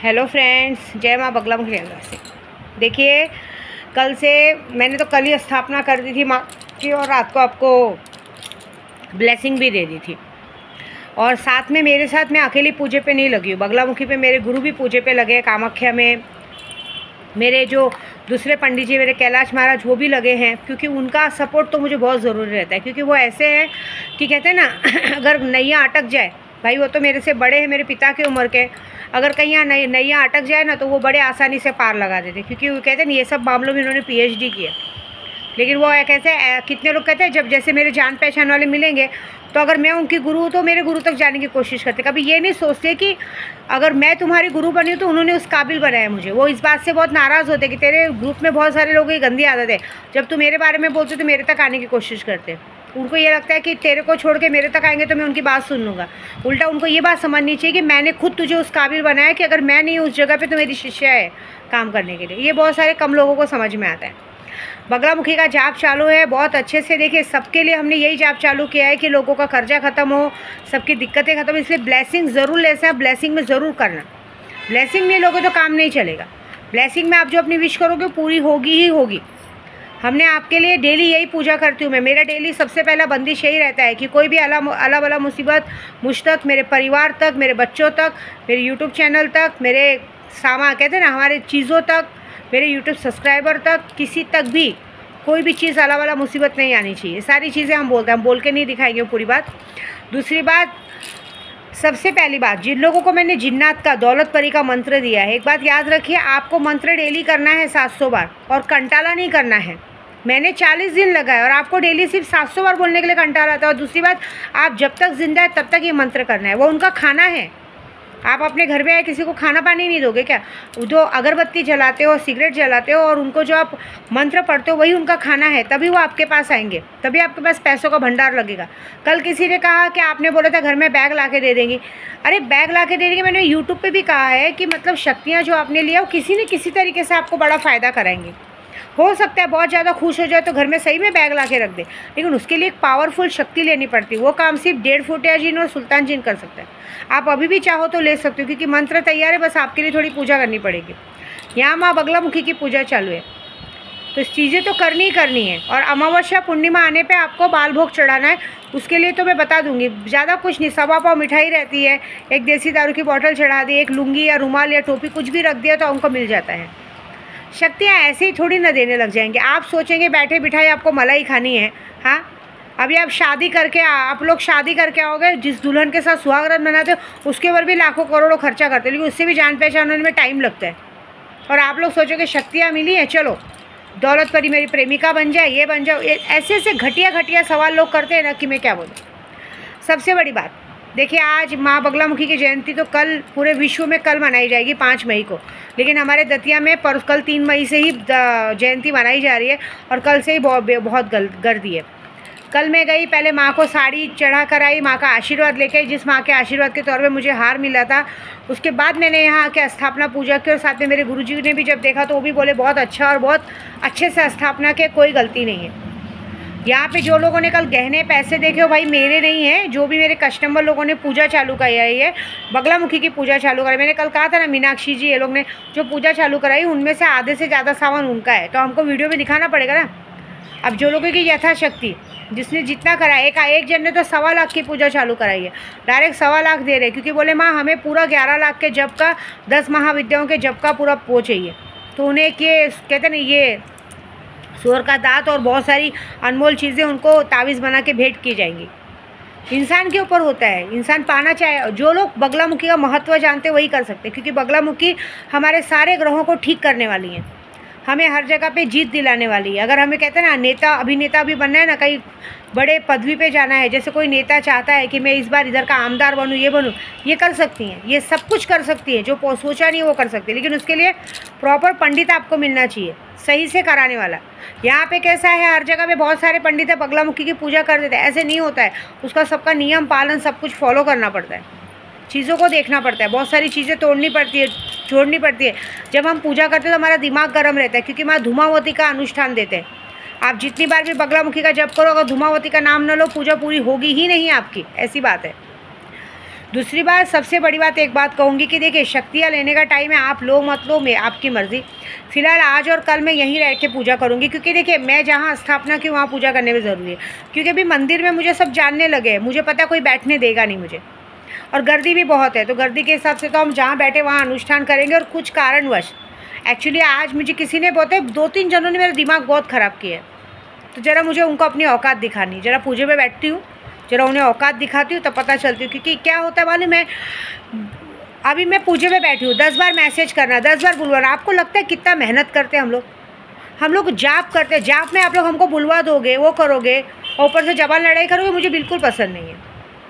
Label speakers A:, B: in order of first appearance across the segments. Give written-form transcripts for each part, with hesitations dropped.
A: Hello friends, जय माँ बगलामुखी से। देखिए, कल से मैंने तो कल ही स्थापना कर दी थी माँ की, और रात को आपको ब्लेसिंग भी दे दी थी। और साथ में मेरे साथ मैं अकेली पूजे पे नहीं लगी हूँ, बगलामुखी पे मेरे गुरु भी पूजे पे लगे हैं। कामाख्या में मेरे जो दूसरे पंडित जी, मेरे कैलाश महाराज, वो भी लगे हैं, क्योंकि उनका सपोर्ट तो मुझे बहुत ज़रूरी रहता है। क्योंकि वो ऐसे हैं कि कहते हैं ना अगर नैया अटक जाए, भाई वो तो मेरे से बड़े हैं, मेरे पिता की उम्र के, अगर कहीं यहाँ नैया अटक जाए ना तो वो बड़े आसानी से पार लगा देते। क्योंकि वो कहते हैं ना, ये सब मामलों में इन्होंने PhD किया। लेकिन वो कैसे, कितने लोग कहते हैं जब जैसे मेरे जान पहचान वाले मिलेंगे तो अगर मैं उनकी गुरु हूँ तो मेरे गुरु तक जाने की कोशिश करते। कभी ये नहीं सोचते कि अगर मैं तुम्हारी गुरु बनी हूँ तो उन्होंने उस काबिल बनाया मुझे। वो इस बात से बहुत नाराज़ होते कि तेरे ग्रुप में बहुत सारे लोगों की गंदी आदत है, जब तू मेरे बारे में बोलते तो मेरे तक आने की कोशिश करते। उनको ये लगता है कि तेरे को छोड़ के मेरे तक आएंगे तो मैं उनकी बात सुन लूँगा। उल्टा उनको ये बात समझनी चाहिए कि मैंने खुद तुझे उस काबिल बनाया कि अगर मैं नहीं उस जगह पे तो मेरी शिष्या है काम करने के लिए। ये बहुत सारे कम लोगों को समझ में आता है। बगलामुखी का जाप चालू है बहुत अच्छे से। देखिए, सबके लिए हमने यही जाप चालू किया है कि लोगों का कर्जा ख़त्म हो, सबकी दिक्कतें ख़त्म। इसलिए ब्लेसिंग ज़रूर ले सकते हैं, ब्लेसिंग में ज़रूर करना। ब्लेसिंग नहीं लोगे तो काम नहीं चलेगा। ब्लेसिंग में आप जो अपनी विश करोगे पूरी होगी ही होगी। हमने आपके लिए डेली यही पूजा करती हूँ मैं। मेरा डेली सबसे पहला बंदिश यही रहता है कि कोई भी अला मुसीबत मुझ तक, मेरे परिवार तक, मेरे बच्चों तक, मेरे यूट्यूब चैनल तक, मेरे सामान कहते हैं ना हमारे चीज़ों तक, मेरे यूट्यूब सब्सक्राइबर तक, किसी तक भी कोई भी चीज़ अला मुसीबत नहीं आनी चाहिए। सारी चीज़ें हम बोलते हैं, हम बोल के नहीं दिखाएंगे पूरी बात। दूसरी बात, सबसे पहली बात, जिन लोगों को मैंने जिन्नात का, दौलत परी का मंत्र दिया है, एक बात याद रखिए, आपको मंत्र डेली करना है 700 बार, और कंटाला नहीं करना है। मैंने 40 दिन लगाए और आपको डेली सिर्फ 700 बार बोलने के लिए कंटाला था। और दूसरी बात, आप जब तक जिंदा है तब तक ये मंत्र करना है। वो उनका खाना है। आप अपने घर में आए किसी को खाना पानी नहीं दोगे क्या? जो अगरबत्ती जलाते हो, सिगरेट जलाते हो और उनको जो आप मंत्र पढ़ते हो वही उनका खाना है। तभी वो आपके पास आएंगे, तभी आपके पास पैसों का भंडार लगेगा। कल किसी ने कहा कि आपने बोला था घर में बैग ला के दे देंगी। अरे बैग ला के दे देंगे, मैंने यूट्यूब पे भी कहा है कि मतलब शक्तियाँ जो आपने लिया वो किसी न किसी तरीके से आपको बड़ा फ़ायदा कराएंगे। हो सकता है बहुत ज़्यादा खुश हो जाए तो घर में सही में बैग ला के रख दे, लेकिन उसके लिए एक पावरफुल शक्ति लेनी पड़ती है। वो काम सिर्फ 1.5 फुटिया जिन और सुल्तान जिन कर सकता है। आप अभी भी चाहो तो ले सकते हो, क्योंकि मंत्र तैयार है, बस आपके लिए थोड़ी पूजा करनी पड़ेगी। यहाँ माँ बगलामुखी की पूजा चालू है, तो चीज़ें तो करनी ही करनी है। और अमावस्या पूर्णिमा आने पे आपको बाल भोग चढ़ाना है, उसके लिए तो मैं बता दूंगी। ज़्यादा कुछ नहीं, 1.25 पाव मिठाई रहती है, एक देसी दारू की बोतल चढ़ा दी, एक लुंगी या रुमाल या टोपी कुछ भी रख दिया तो उनको मिल जाता है। शक्तियाँ ऐसे ही थोड़ी ना देने लग जाएंगे। आप सोचेंगे बैठे बिठाए आपको मलाई खानी है। हाँ, अभी आप शादी करके, आप लोग शादी करके आओगे, जिस दुल्हन के साथ सुहागरात मनाते हो उसके ऊपर भी लाखों करोड़ों खर्चा करते हो, लेकिन उससे भी जान पहचान होने में टाइम लगता है। और आप लोग सोचोगे शक्तियाँ मिली हैं, चलो दौलत परी मेरी प्रेमिका बन जाए, ये बन जाओ। ऐसे ऐसे घटिया सवाल लोग करते हैं ना कि मैं क्या बोलूँ। सबसे बड़ी बात देखिए, आज माँ बगलामुखी की जयंती तो कल पूरे विश्व में कल मनाई जाएगी 5 मई को, लेकिन हमारे दतिया में कल 3 मई से ही जयंती मनाई जा रही है और कल से ही बहुत गर्दी है। कल मैं गई, पहले माँ को साड़ी चढ़ा कर आई, माँ का आशीर्वाद लेके आई, जिस माँ के आशीर्वाद के तौर पे मुझे हार मिला था। उसके बाद मैंने यहाँ आके स्थापना पूजा की, और साथ में मेरे गुरुजी ने भी जब देखा तो वो भी बोले बहुत अच्छा और बहुत अच्छे से स्थापना की, कोई गलती नहीं है। यहाँ पे जो लोगों ने कल गहने पैसे देखे हो भाई मेरे नहीं है, जो भी मेरे कस्टमर लोगों ने पूजा चालू कराई है, बगलामुखी की पूजा चालू कराई। मैंने कल कहा था ना, मीनाक्षी जी ये लोग ने जो पूजा चालू कराई उनमें से आधे से ज़्यादा सामान उनका है, तो हमको वीडियो में दिखाना पड़ेगा ना। अब जो लोगों की यथाशक्ति, जिसने जितना करा, एक जन ने तो 1.25 लाख की पूजा चालू कराई है, डायरेक्ट 1.25 लाख दे रहे, क्योंकि बोले माँ हमें पूरा 11 लाख के जप का, 10 महाविद्याओं के जप का पूरा वो चाहिए। तो उन्हें ये कहते ना, ये सुअर का दांत और बहुत सारी अनमोल चीज़ें उनको तावीज़ बना के भेंट की जाएंगी। इंसान के ऊपर होता है, इंसान पाना चाहे। जो लोग बगलामुखी का महत्व जानते वही कर सकते हैं, क्योंकि बगलामुखी हमारे सारे ग्रहों को ठीक करने वाली है, हमें हर जगह पे जीत दिलाने वाली है। अगर हमें कहते हैं ना नेता अभिनेता भी बनना है ना, कहीं बड़े पदवी पे जाना है, जैसे कोई नेता चाहता है कि मैं इस बार इधर का आमदार बनूं, ये बनूं, ये कर सकती हैं, ये सब कुछ कर सकती है। जो सोचा नहीं वो कर सकती है, लेकिन उसके लिए प्रॉपर पंडित आपको मिलना चाहिए, सही से कराने वाला। यहाँ पे कैसा है, हर जगह पे बहुत सारे पंडित है बगलामुखी की पूजा कर देते हैं, ऐसे नहीं होता है। उसका सबका नियम पालन सब कुछ फॉलो करना पड़ता है, चीज़ों को देखना पड़ता है, बहुत सारी चीज़ें तोड़नी पड़ती है, छोड़नी पड़ती है। जब हम पूजा करते हैं तो हमारा दिमाग गर्म रहता है, क्योंकि माँ धूमावती का अनुष्ठान देते हैं। आप जितनी बार भी बगलामुखी का जप करो, अगर धूमावती का नाम न लो, पूजा पूरी होगी ही नहीं आपकी, ऐसी बात है। दूसरी बात, सबसे बड़ी बात एक बात कहूँगी कि देखिए शक्तियाँ लेने का टाइम है, आप लो मत लो, मैं आपकी मर्ज़ी। फिलहाल आज और कल मैं यहीं रह के पूजा करूँगी, क्योंकि देखिए मैं जहाँ स्थापना की वहाँ पूजा करने में ज़रूरी है, क्योंकि अभी मंदिर में मुझे सब जानने लगे, मुझे पता कोई बैठने देगा नहीं मुझे, और गर्दी भी बहुत है, तो गर्दी के हिसाब से तो हम जहाँ बैठे वहाँ अनुष्ठान करेंगे। और कुछ कारणवश एक्चुअली आज मुझे किसी ने बहुत 2-3 जनों ने मेरा दिमाग बहुत ख़राब किया है, तो ज़रा मुझे उनको अपनी औकात दिखानी, ज़रा पूजे में बैठती हूँ, ज़रा उन्हें औकात दिखाती हूँ, तब पता चलती हूँ। क्योंकि क्या होता है मालूम है, अभी मैं पूजे में बैठी हूँ, 10 बार मैसेज करना, 10 बार बुलवाना। आपको लगता है कितना मेहनत करते हैं हम लोग जाप करते हैं, जाप में आप लोग हमको बुलवा दोगे, वो करोगे, और ऊपर से जबान लड़ाई करोगे, मुझे बिल्कुल पसंद नहीं है।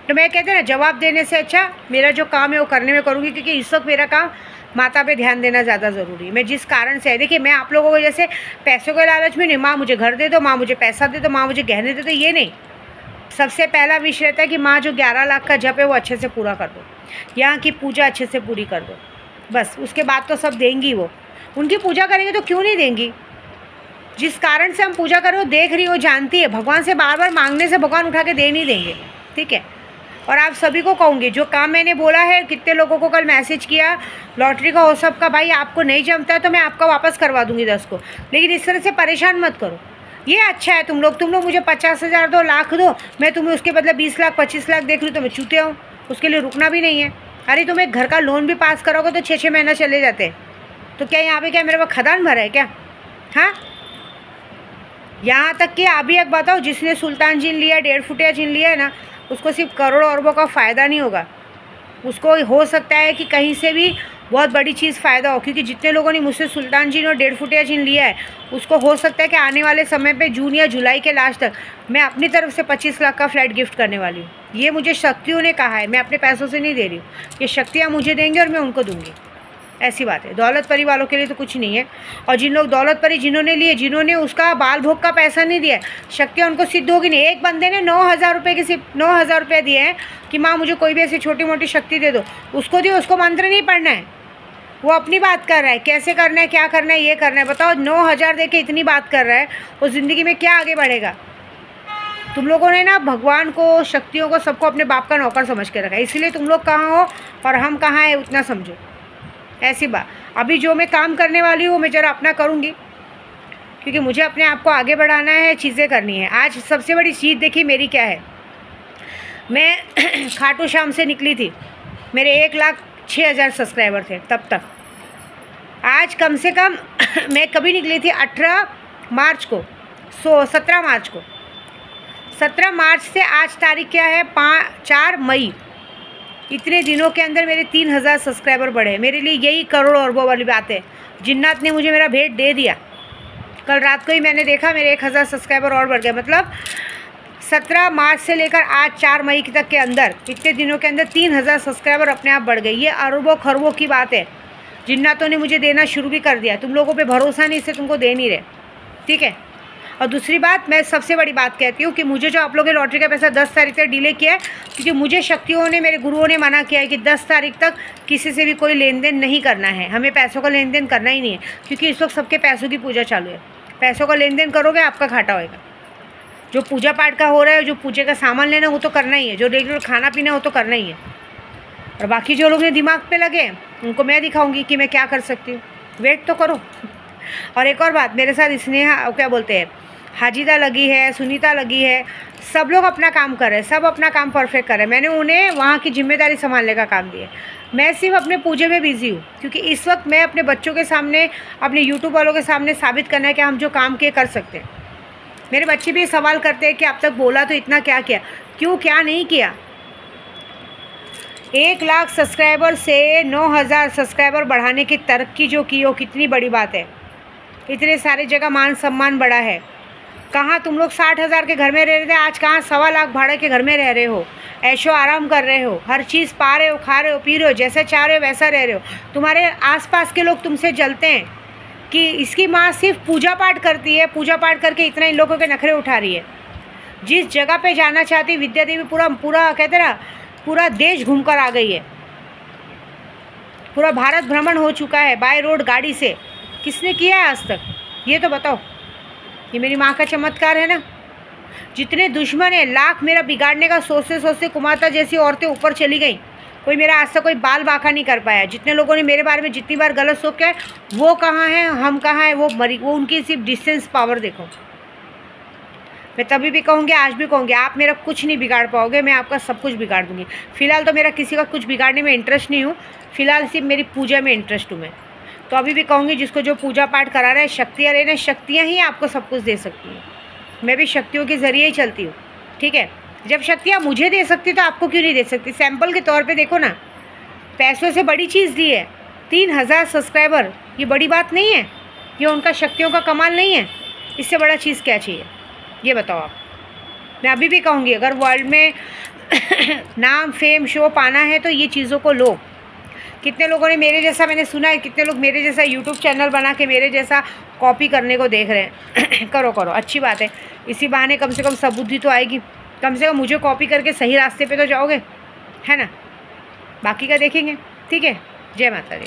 A: तो मैं कहते हैं ना, जवाब देने से अच्छा मेरा जो काम है वो करने में करूँगी, क्योंकि इस वक्त मेरा काम माता पे ध्यान देना ज़्यादा ज़रूरी है। मैं जिस कारण से है, देखिए मैं आप लोगों को जैसे पैसों के लालच में नहीं, माँ मुझे घर दे दो, माँ मुझे पैसा दे दो, माँ मुझे गहने दे दो, ये नहीं। सबसे पहला विषय रहता है कि माँ जो 11 लाख का जप है वो अच्छे से पूरा कर दो, यहाँ की पूजा अच्छे से पूरी कर दो, बस। उसके बाद तो सब देंगी वो, उनकी पूजा करेंगे तो क्यों नहीं देंगी। जिस कारण से हम पूजा करें वो देख रही, वो जानती है, भगवान से बार बार मांगने से भगवान उठा के दे नहीं देंगे, ठीक है। और आप सभी को कहूँगी, जो काम मैंने बोला है, कितने लोगों को कल मैसेज किया लॉटरी का, वो सब का, भाई आपको नहीं जमता है तो मैं आपका वापस करवा दूँगी 10 को, लेकिन इस तरह से परेशान मत करो। ये अच्छा है, तुम लोग मुझे 50,000 दो, लाख दो, मैं तुम्हें उसके बदले 20 लाख 25 लाख देख रही हूँ, तो मैं चूते हूँ, उसके लिए रुकना भी नहीं है। अरे तुम एक घर का लोन भी पास करोगे तो 6-6 महीना चले जाते हैं, तो क्या यहाँ पे क्या मेरे पास खदान भरा है क्या? हाँ, यहाँ तक कि अभी एक बताओ, जिसने सुल्तान जिन लिया, 1.5 फुटिया जिन लिया है ना, उसको सिर्फ करोड़ों अरबों का फ़ायदा नहीं होगा, उसको हो सकता है कि कहीं से भी बहुत बड़ी चीज़ फ़ायदा हो। क्योंकि जितने लोगों ने मुझसे सुल्तान जिन और 1.5 फुटिया जिन लिया है, उसको हो सकता है कि आने वाले समय पे जून या जुलाई के लास्ट तक मैं अपनी तरफ से 25 लाख का फ्लैट गिफ्ट करने वाली हूँ। ये मुझे शक्तियों ने कहा है, मैं अपने पैसों से नहीं दे रही हूँ, ये शक्तियाँ मुझे देंगे और मैं उनको दूँगी, ऐसी बात है। दौलत परी वालों के लिए तो कुछ नहीं है, और जिन लोग दौलत परी जिन्होंने लिए, जिन्होंने उसका बाल भोग का पैसा नहीं दिया, शक्तियाँ उनको सिद्ध होगी नहीं। एक बंदे ने 9,000 रुपये के सिर्फ 9,000 रुपये दिए हैं कि माँ मुझे कोई भी ऐसी छोटी मोटी शक्ति दे दो, उसको दिए, उसको मंत्र नहीं पढ़ना है, वो अपनी बात कर रहा है, कैसे करना है, क्या करना है, ये करना है। बताओ 9,000 दे के इतनी बात कर रहा है, वो ज़िंदगी में क्या आगे बढ़ेगा। तुम लोगों ने ना भगवान को, शक्तियों को, सबको अपने बाप का नौकर समझ के रखा है, इसीलिए तुम लोग कहाँ हो और हम कहाँ हैं उतना समझो, ऐसी बात। अभी जो मैं काम करने वाली हूँ मैं ज़रा अपना करूँगी, क्योंकि मुझे अपने आप को आगे बढ़ाना है, चीज़ें करनी है। आज सबसे बड़ी चीज़ देखिए मेरी क्या है, मैं खाटू श्याम से निकली थी, मेरे 1,06,000 सब्सक्राइबर थे तब तक। आज कम से कम मैं कभी निकली थी 18 मार्च को, 17 मार्च को, 17 मार्च से आज तारीख क्या है, 4 मई, इतने दिनों के अंदर मेरे 3,000 सब्सक्राइबर बढ़े। मेरे लिए यही करोड़ों अरबों वाली बात है। जिन्नात ने मुझे मेरा भेंट दे दिया, कल रात को ही मैंने देखा मेरे 1,000 सब्सक्राइबर और बढ़ गए। मतलब 17 मार्च से लेकर आज 4 मई तक के अंदर, इतने दिनों के अंदर 3,000 सब्सक्राइबर अपने आप बढ़ गए। ये अरबों खरबों की बात है। जिन्नातों ने मुझे देना शुरू भी कर दिया, तुम लोगों पे भरोसा नहीं, इससे तुमको दे नहीं रहे, ठीक है। और दूसरी बात, मैं सबसे बड़ी बात कहती हूँ कि मुझे जो आप लोगों ने लॉटरी का पैसा 10 तारीख तक डिले किया है, क्योंकि मुझे शक्तियों ने, मेरे गुरुओं ने मना किया है कि 10 तारीख तक किसी से भी कोई लेन देन नहीं करना है, हमें पैसों का लेन देन करना ही नहीं है, क्योंकि इस वक्त सबके पैसों की पूजा चालू है। पैसों का लेन देन करोगे आपका घाटा होएगा। जो पूजा पाठ का हो रहा है, जो पूजे का सामान लेना वो तो करना ही है, जो रेगुलर खाना पीना वो तो करना ही है, और बाकी जो लोग ने दिमाग पे लगे उनको मैं दिखाऊंगी कि मैं क्या कर सकती हूँ, वेट तो करो। और एक और बात, मेरे साथ स्नेहा, क्या बोलते हैं, हाजिदा लगी है, सुनीता लगी है, सब लोग अपना काम कर रहे हैं, सब अपना काम परफेक्ट कर रहे हैं। मैंने उन्हें वहाँ की जिम्मेदारी संभालने का काम दिया, मैं सिर्फ अपने पूजे में बिज़ी हूँ, क्योंकि इस वक्त मैं अपने बच्चों के सामने, अपने यूट्यूब वालों के सामने साबित करना है कि हम जो काम किए कर सकते हैं। मेरे बच्चे भी सवाल करते हैं कि अब तक बोला तो इतना, क्या किया, क्यों क्या नहीं किया। 1 लाख सब्सक्राइबर से 9,000 सब्सक्राइबर बढ़ाने की तरक्की जो की हो, कितनी बड़ी बात है। इतने सारे जगह मान सम्मान बढ़ा है। कहाँ तुम लोग 60,000 के घर में रह रहे थे, आज कहाँ 1.25 लाख भाड़े के घर में रह रहे हो, ऐशो आराम कर रहे हो, हर चीज़ पा रहे हो, खा रहे हो, पी रहे हो, जैसे चाह रहे हो वैसा रह रहे हो। तुम्हारे आसपास के लोग तुमसे जलते हैं कि इसकी माँ सिर्फ पूजा पाठ करती है, पूजा पाठ करके इतना इन लोगों के नखरे उठा रही है। जिस जगह पे जाना चाहती विद्या देवी पूरा कहते ना, पूरा देश घूम कर आ गई है, पूरा भारत भ्रमण हो चुका है बाय रोड गाड़ी से। किसने किया है आज तक, ये तो बताओ। ये मेरी माँ का चमत्कार है ना। जितने दुश्मन है, लाख मेरा बिगाड़ने का सोचते सोचते कुमाता जैसी औरतें ऊपर चली गई, कोई मेरा आज तक कोई बाल बांका नहीं कर पाया। जितने लोगों ने मेरे बारे में जितनी बार गलत सोचा है, वो कहाँ हैं, हम कहाँ हैं, वो उनकी सिर्फ डिस्टेंस पावर देखो। मैं तभी भी कहूँगी, आज भी कहूँगी, आप मेरा कुछ नहीं बिगाड़ पाओगे, मैं आपका सब कुछ बिगाड़ दूँगी। फ़िलहाल तो मेरा किसी का कुछ बिगाड़ने में इंटरेस्ट नहीं हूँ, फ़िलहाल सिर्फ मेरी पूजा में इंटरेस्ट हूँ मैं। तो अभी भी कहूँगी, जिसको जो पूजा पाठ करा रहा है, शक्तियाँ लेना, शक्तियाँ ही आपको सब कुछ दे सकती हैं। मैं भी शक्तियों के ज़रिए ही चलती हूँ, ठीक है। जब शक्तियाँ मुझे दे सकती तो आपको क्यों नहीं दे सकती। सैंपल के तौर पे देखो ना, पैसों से बड़ी चीज़ दी है 3000 सब्सक्राइबर, ये बड़ी बात नहीं है, ये उनका शक्तियों का कमाल नहीं है। इससे बड़ा चीज़ क्या चाहिए, ये बताओ आप। मैं अभी भी कहूँगी, अगर वर्ल्ड में नाम, फेम, शो पाना है तो ये चीज़ों को लो। कितने लोगों ने मेरे जैसा, मैंने सुना है, कितने लोग मेरे जैसा यूट्यूब चैनल बना के मेरे जैसा कॉपी करने को देख रहे हैं। करो करो, अच्छी बात है। इसी बहाने कम से कम सबुद्धि तो आएगी, कम से कम मुझे कॉपी करके सही रास्ते पे तो जाओगे, है ना। बाकी का देखेंगे, ठीक है। जय माता दी।